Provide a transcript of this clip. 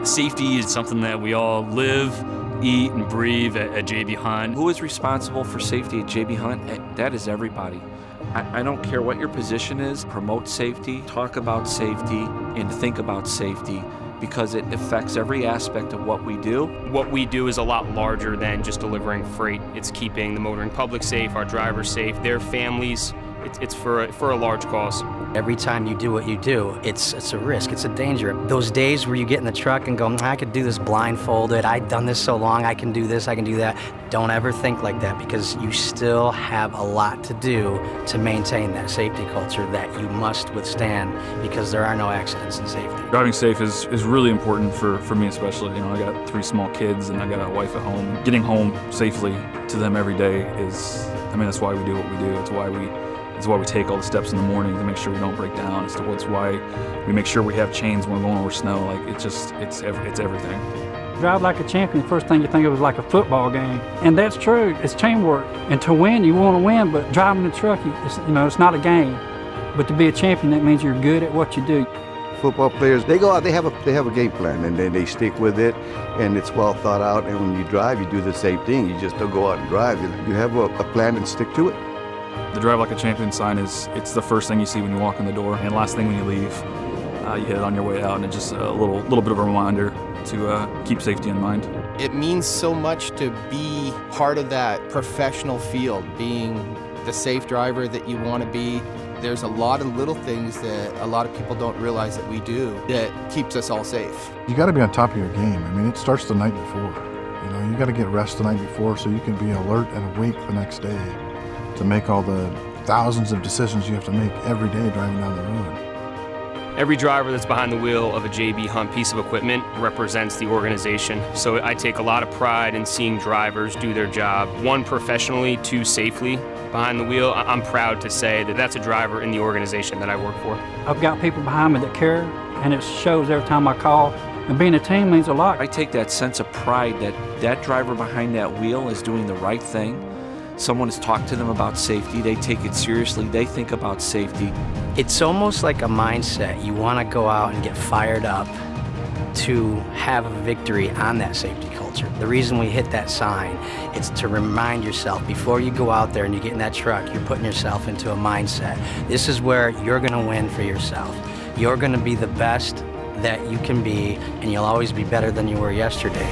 Safety is something that we all live, eat, and breathe at JB Hunt. Who is responsible for safety at JB Hunt? That is everybody. I don't care what your position is, promote safety, talk about safety, and think about safety, because it affects every aspect of what we do. What we do is a lot larger than just delivering freight. It's keeping the motoring public safe, our drivers safe, their families. It's for a large cause. Every time you do what you do, it's a risk, it's a danger. Those days where you get in the truck and go, I could do this blindfolded, I've done this so long, I can do this, I can do that. Don't ever think like that, because you still have a lot to do to maintain that safety culture that you must withstand, because there are no accidents in safety. Driving safe is really important for me especially. You know, I got 3 small kids and I got a wife at home. Getting home safely to them every day is, that's why we do what we do. It's why we take all the steps in the morning to make sure we don't break down. It's why we make sure we have chains when we're going over snow. Like, it's everything. Drive like a champion, the first thing you think of is like a football game. And that's true, it's teamwork. And to win, you want to win, but driving the truck, it's not a game. But to be a champion, that means you're good at what you do. Football players, they go out, they have a game plan, and then they stick with it, and it's well thought out. And when you drive, you do the same thing. You just don't go out and drive. You have a plan and stick to it. The Drive Like a Champion sign it's the first thing you see when you walk in the door, and last thing when you leave. You hit it on your way out, and it's just a little bit of a reminder to keep safety in mind. It means so much to be part of that professional field, being the safe driver that you want to be. There's a lot of little things that a lot of people don't realize that we do that keeps us all safe. You got to be on top of your game. It starts the night before. You got to get rest the night before so you can be alert and awake the next day to make all the thousands of decisions you have to make every day driving down the road. Every driver that's behind the wheel of a JB Hunt piece of equipment represents the organization. So I take a lot of pride in seeing drivers do their job, 1, professionally, 2, safely behind the wheel. I'm proud to say that that's a driver in the organization that I work for. I've got people behind me that care, and it shows every time I call. And being a team means a lot. I take that sense of pride that driver behind that wheel is doing the right thing. Someone has talked to them about safety, they take it seriously, they think about safety. It's almost like a mindset. You want to go out and get fired up to have a victory on that safety culture. The reason we hit that sign, it's to remind yourself before you go out there and you get in that truck, you're putting yourself into a mindset. This is where you're going to win for yourself. You're going to be the best that you can be, and you'll always be better than you were yesterday.